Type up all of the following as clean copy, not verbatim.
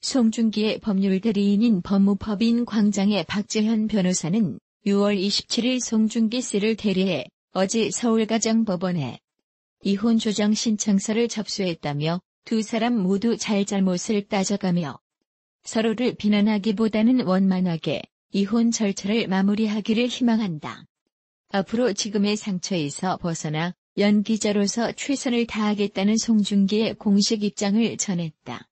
송중기의 법률대리인인 법무법인 광장의 박재현 변호사는 6월 27일 송중기 씨를 대리해 어제 서울가정법원에 이혼 조정 신청서를 접수했다며 두 사람 모두 잘잘못을 따져가며 서로를 비난하기보다는 원만하게 이혼 절차를 마무리하기를 희망한다. 앞으로 지금의 상처에서 벗어나 연기자로서 최선을 다하겠다는 송중기의 공식 입장을 전했다.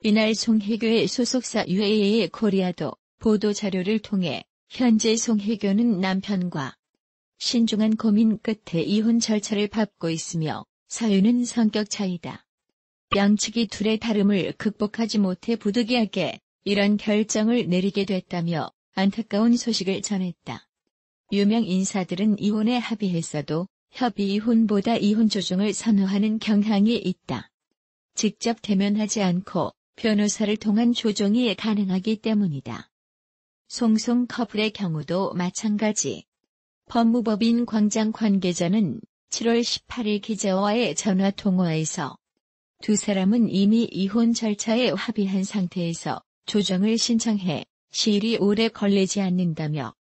이날 송혜교의 소속사 UAA 코리아도 보도자료를 통해 현재 송혜교는 남편과 신중한 고민 끝에 이혼 절차를 밟고 있으며 사유는 성격 차이다. 양측이 둘의 다름을 극복하지 못해 부득이하게 이런 결정을 내리게 됐다며 안타까운 소식을 전했다. 유명 인사들은 이혼에 합의했어도 협의 이혼보다 이혼 조정을 선호하는 경향이 있다. 직접 대면하지 않고 변호사를 통한 조정이 가능하기 때문이다. 송송 커플의 경우도 마찬가지. 법무법인 광장 관계자는 7월 18일 기자와의 전화통화에서 두 사람은 이미 이혼 절차에 합의한 상태에서 조정을 신청해 시일이 오래 걸리지 않는다며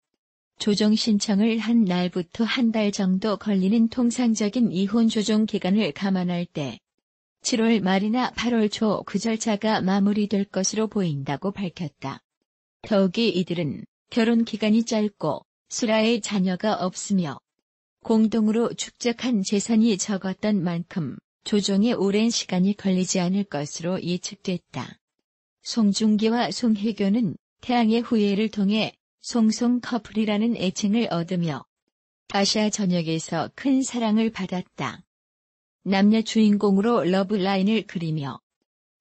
조정 신청을 한 날부터 한 달 정도 걸리는 통상적인 이혼 조정 기간을 감안할 때 7월 말이나 8월 초 그 절차가 마무리될 것으로 보인다고 밝혔다. 더욱이 이들은 결혼 기간이 짧고 수라의 자녀가 없으며 공동으로 축적한 재산이 적었던 만큼 조정에 오랜 시간이 걸리지 않을 것으로 예측됐다. 송중기와 송혜교는 태양의 후예를 통해 송송 커플이라는 애칭을 얻으며 아시아 전역에서 큰 사랑을 받았다. 남녀 주인공으로 러브라인을 그리며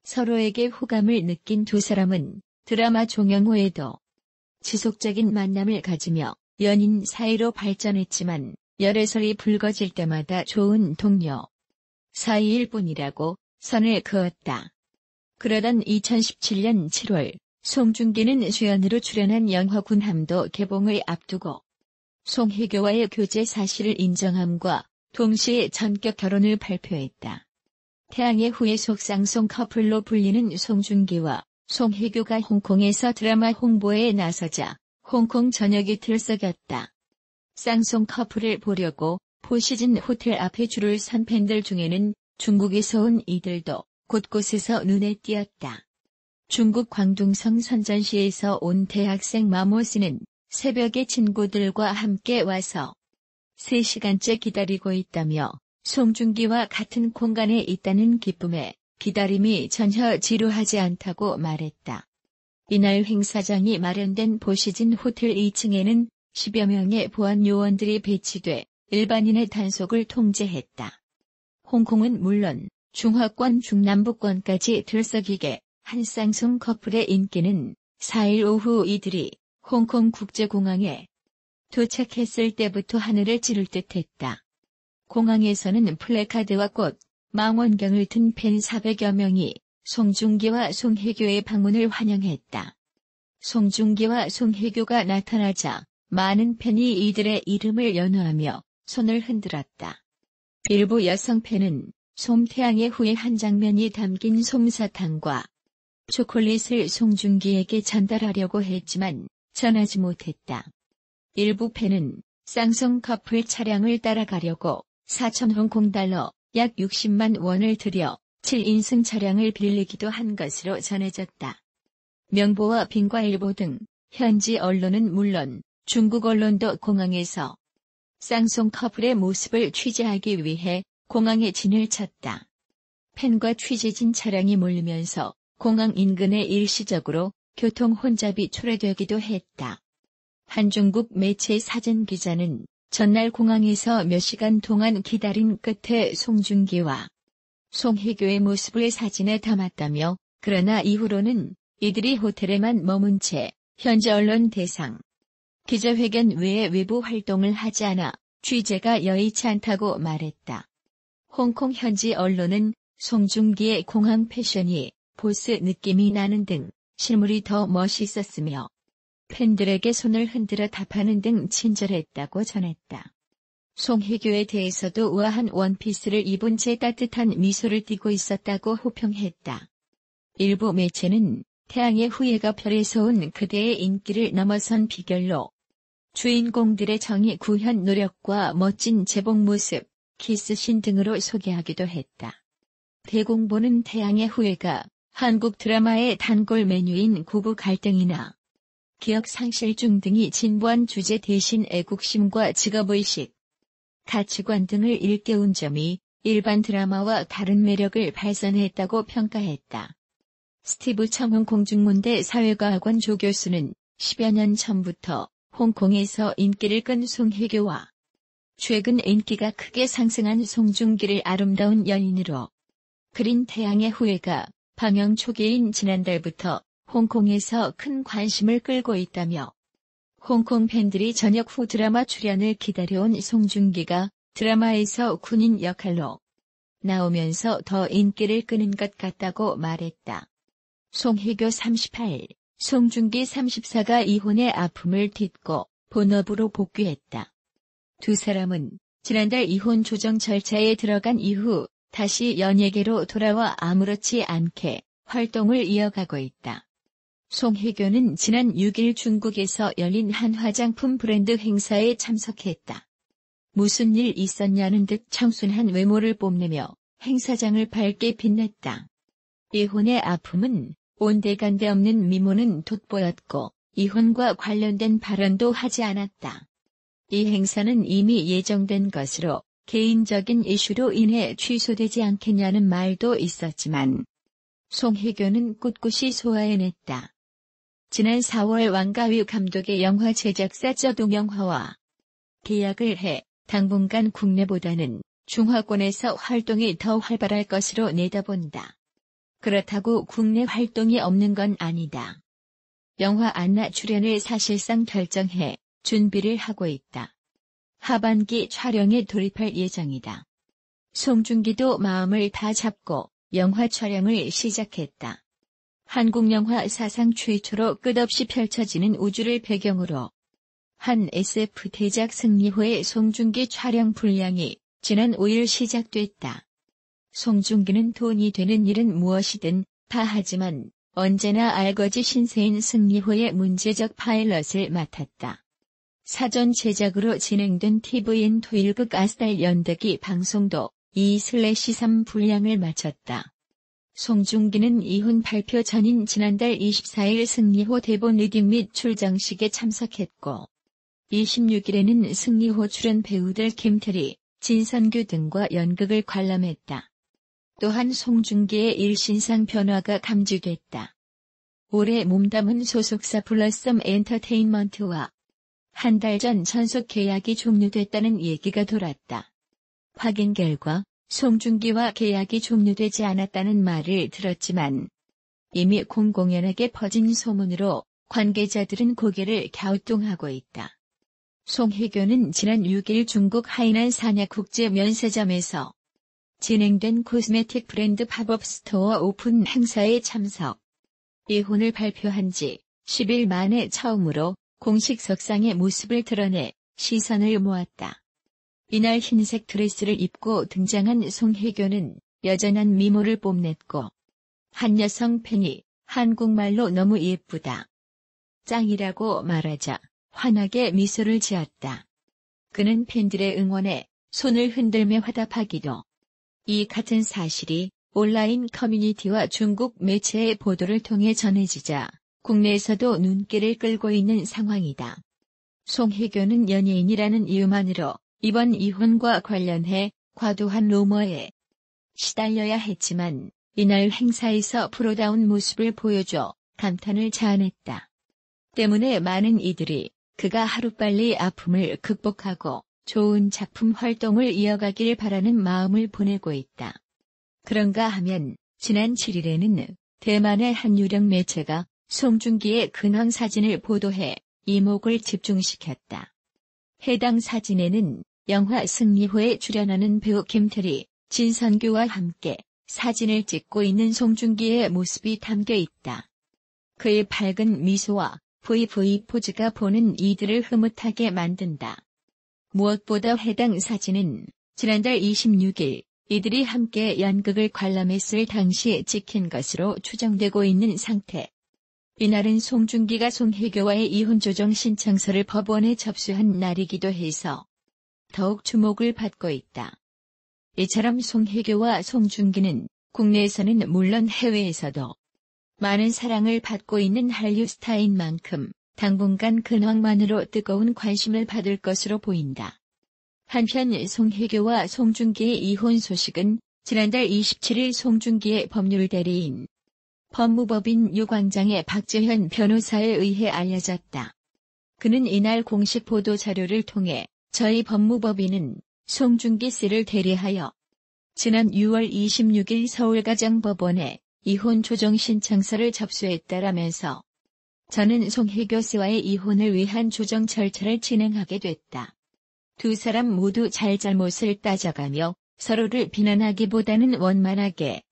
서로에게 호감을 느낀 두 사람은 드라마 종영 후에도 지속적인 만남을 가지며 연인 사이로 발전했지만 열애설이 불거질 때마다 좋은 동료 사이일 뿐이라고 선을 그었다. 그러던 2017년 7월 송중기는 주연으로 출연한 영화 군함도 개봉을 앞두고 송혜교와의 교제 사실을 인정함과 동시에 전격 결혼을 발표했다. 태양의 후예 속 쌍송 커플로 불리는 송중기와 송혜교가 홍콩에서 드라마 홍보에 나서자 홍콩 전역이 들썩였다. 쌍송 커플을 보려고 포시즌 호텔 앞에 줄을 선 팬들 중에는 중국에서 온 이들도 곳곳에서 눈에 띄었다. 중국 광둥성 선전시에서 온 대학생 마모씨는 새벽에 친구들과 함께 와서 3시간째 기다리고 있다며 송중기와 같은 공간에 있다는 기쁨에 기다림이 전혀 지루하지 않다고 말했다. 이날 행사장이 마련된 포시즌 호텔 2층에는 10여 명의 보안 요원들이 배치돼 일반인의 단속을 통제했다. 홍콩은 물론 중화권 중남부권까지 들썩이게 한 쌍송 커플의 인기는 4일 오후 이들이 홍콩 국제공항에 도착했을 때부터 하늘을 찌를 듯했다. 공항에서는 플래카드와 꽃, 망원경을 든 팬 400여 명이 송중기와 송혜교의 방문을 환영했다. 송중기와 송혜교가 나타나자 많은 팬이 이들의 이름을 연호하며 손을 흔들었다. 일부 여성 팬은 솜태양의 후예 한 장면이 담긴 솜사탕과 초콜릿을 송중기에게 전달하려고 했지만 전하지 못했다. 일부 팬은 쌍송 커플 차량을 따라가려고 4천 홍콩달러 약 60만 원을 들여 7인승 차량을 빌리기도 한 것으로 전해졌다. 명보와 빙과일보 등 현지 언론은 물론 중국 언론도 공항에서 쌍송 커플의 모습을 취재하기 위해 공항에 진을 쳤다. 팬과 취재진 차량이 몰리면서 공항 인근에 일시적으로 교통 혼잡이 초래되기도 했다. 한 중국 매체 사진기자는 전날 공항에서 몇 시간 동안 기다린 끝에 송중기와 송혜교의 모습을 사진에 담았다며 그러나 이후로는 이들이 호텔에만 머문 채 현지 언론 대상 기자회견 외에 외부 활동을 하지 않아 취재가 여의치 않다고 말했다. 홍콩 현지 언론은 송중기의 공항 패션이 보스 느낌이 나는 등 실물이 더 멋있었으며 팬들에게 손을 흔들어 답하는 등 친절했다고 전했다. 송혜교에 대해서도 우아한 원피스를 입은 채 따뜻한 미소를 띠고 있었다고 호평했다. 일부 매체는 태양의 후예가 별에서 온 그대의 인기를 넘어선 비결로 주인공들의 정의 구현 노력과 멋진 제복 모습, 키스신 등으로 소개하기도 했다. 대공보는 태양의 후예가 한국 드라마의 단골 메뉴인 고부 갈등이나 기억 상실증 등이 진부한 주제 대신 애국심과 직업의식, 가치관 등을 일깨운 점이 일반 드라마와 다른 매력을 발산했다고 평가했다. 스티브 청홍 공중문대 사회과학원 조교수는 10여 년 전부터 홍콩에서 인기를 끈 송혜교와 최근 인기가 크게 상승한 송중기를 아름다운 연인으로 그린 태양의 후예가 방영 초기인 지난달부터 홍콩에서 큰 관심을 끌고 있다며 홍콩 팬들이 저녁 후 드라마 출연을 기다려온 송중기가 드라마에서 군인 역할로 나오면서 더 인기를 끄는 것 같다고 말했다. 송혜교 38, 송중기 34가 이혼의 아픔을 딛고 본업으로 복귀했다. 두 사람은 지난달 이혼 조정 절차에 들어간 이후 다시 연예계로 돌아와 아무렇지 않게 활동을 이어가고 있다. 송혜교는 지난 6일 중국에서 열린 한 화장품 브랜드 행사에 참석했다. 무슨 일 있었냐는 듯 청순한 외모를 뽐내며 행사장을 밝게 빛냈다. 이혼의 아픔은 온데간데 없는 미모는 돋보였고 이혼과 관련된 발언도 하지 않았다. 이 행사는 이미 예정된 것으로 개인적인 이슈로 인해 취소되지 않겠냐는 말도 있었지만 송혜교는 꿋꿋이 소화해냈다. 지난 4월 왕가위 감독의 영화 제작사 저동영화와 계약을 해 당분간 국내보다는 중화권에서 활동이 더 활발할 것으로 내다본다. 그렇다고 국내 활동이 없는 건 아니다. 영화 안나 출연을 사실상 결정해 준비를 하고 있다. 하반기 촬영에 돌입할 예정이다. 송중기도 마음을 다 잡고 영화 촬영을 시작했다. 한국 영화 사상 최초로 끝없이 펼쳐지는 우주를 배경으로 한 SF 대작 승리호의 송중기 촬영 분량이 지난 5일 시작됐다. 송중기는 돈이 되는 일은 무엇이든 다 하지만 언제나 알거지 신세인 승리호의 문제적 파일럿을 맡았다. 사전 제작으로 진행된 TVN 토일극 아스달 연대기 방송도 2/3 분량을 마쳤다. 송중기는 이혼 발표 전인 지난달 24일 승리호 대본 리딩 및 출장식에 참석했고 26일에는 승리호 출연 배우들 김태리, 진선규 등과 연극을 관람했다. 또한 송중기의 일신상 변화가 감지됐다. 올해 몸담은 소속사 블러썸 엔터테인먼트와 한 달 전 전속 계약이 종료됐다는 얘기가 돌았다. 확인 결과 송중기와 계약이 종료되지 않았다는 말을 들었지만 이미 공공연하게 퍼진 소문으로 관계자들은 고개를 갸우뚱하고 있다. 송혜교는 지난 6일 중국 하이난 산야국제 면세점에서 진행된 코스메틱 브랜드 팝업 스토어 오픈 행사에 참석. 이혼을 발표한 지 10일 만에 처음으로 공식 석상의 모습을 드러내 시선을 모았다. 이날 흰색 드레스를 입고 등장한 송혜교는 여전한 미모를 뽐냈고 한 여성 팬이 한국말로 너무 예쁘다. 짱이라고 말하자 환하게 미소를 지었다. 그는 팬들의 응원에 손을 흔들며 화답하기도. 이 같은 사실이 온라인 커뮤니티와 중국 매체의 보도를 통해 전해지자 국내에서도 눈길을 끌고 있는 상황이다. 송혜교는 연예인이라는 이유만으로 이번 이혼과 관련해 과도한 루머에 시달려야 했지만 이날 행사에서 프로다운 모습을 보여줘 감탄을 자아냈다. 때문에 많은 이들이 그가 하루빨리 아픔을 극복하고 좋은 작품 활동을 이어가길 바라는 마음을 보내고 있다. 그런가 하면 지난 7일에는 대만의 한 유령 매체가 송중기의 근황 사진을 보도해 이목을 집중시켰다. 해당 사진에는 영화 승리호에 출연하는 배우 김태리, 진선규와 함께 사진을 찍고 있는 송중기의 모습이 담겨 있다. 그의 밝은 미소와 VV 포즈가 보는 이들을 흐뭇하게 만든다. 무엇보다 해당 사진은 지난달 26일 이들이 함께 연극을 관람했을 당시에 찍힌 것으로 추정되고 있는 상태. 이날은 송중기가 송혜교와의 이혼 조정 신청서를 법원에 접수한 날이기도 해서 더욱 주목을 받고 있다. 이처럼 송혜교와 송중기는 국내에서는 물론 해외에서도 많은 사랑을 받고 있는 한류 스타인 만큼 당분간 근황만으로 뜨거운 관심을 받을 것으로 보인다. 한편 송혜교와 송중기의 이혼 소식은 지난달 27일 송중기의 법률 대리인, 법무법인 유광장의 박재현 변호사에 의해 알려졌다. 그는 이날 공식 보도 자료를 통해 저희 법무법인은 송중기 씨를 대리하여 지난 6월 26일 서울가정법원에 이혼 조정 신청서를 접수했다라면서 저는 송혜교 씨와의 이혼을 위한 조정 절차를 진행하게 됐다. 두 사람 모두 잘잘못을 따져가며 서로를 비난하기보다는 원만하게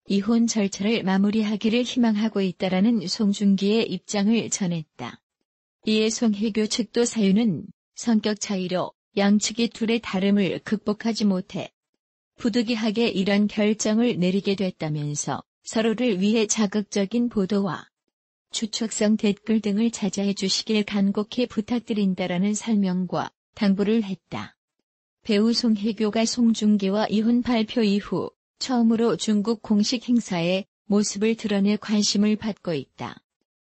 이혼 절차를 마무리하기를 희망하고 있다라는 송중기의 입장을 전했다. 이에 송혜교 측도 사유는 성격 차이로 양측이 둘의 다름을 극복하지 못해 부득이하게 이런 결정을 내리게 됐다면서 서로를 위해 자극적인 보도와 추측성 댓글 등을 자제해 주시길 간곡히 부탁드린다라는 설명과 당부를 했다. 배우 송혜교가 송중기와 이혼 발표 이후 처음으로 중국 공식 행사에 모습을 드러내 관심을 받고 있다.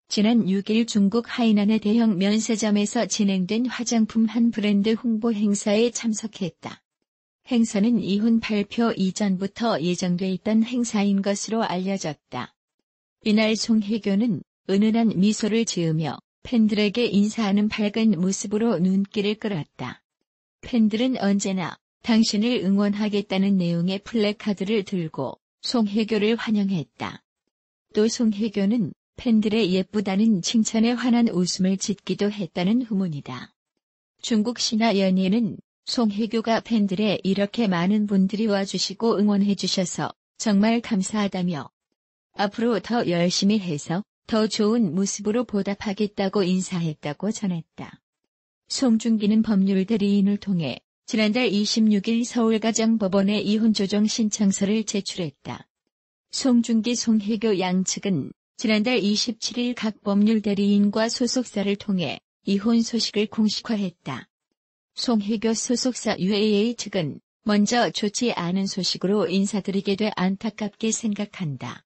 지난 6일 중국 하이난의 대형 면세점에서 진행된 화장품 한 브랜드 홍보 행사에 참석했다. 행사는 이혼 발표 이전부터 예정돼 있던 행사인 것으로 알려졌다. 이날 송혜교는 은은한 미소를 지으며 팬들에게 인사하는 밝은 모습으로 눈길을 끌었다. 팬들은 언제나 당신을 응원하겠다는 내용의 플래카드를 들고 송혜교를 환영했다. 또 송혜교는 팬들의 예쁘다는 칭찬에 환한 웃음을 짓기도 했다는 후문이다. 중국 신화 연예는 송혜교가 팬들의 이렇게 많은 분들이 와주시고 응원해주셔서 정말 감사하다며 앞으로 더 열심히 해서 더 좋은 모습으로 보답하겠다고 인사했다고 전했다. 송중기는 법률 대리인을 통해 지난달 26일 서울가정법원에 이혼 조정 신청서를 제출했다. 송중기 송혜교 양측은 지난달 27일 각 법률 대리인과 소속사를 통해 이혼 소식을 공식화했다. 송혜교 소속사 UAA 측은 먼저 좋지 않은 소식으로 인사드리게 돼 안타깝게 생각한다.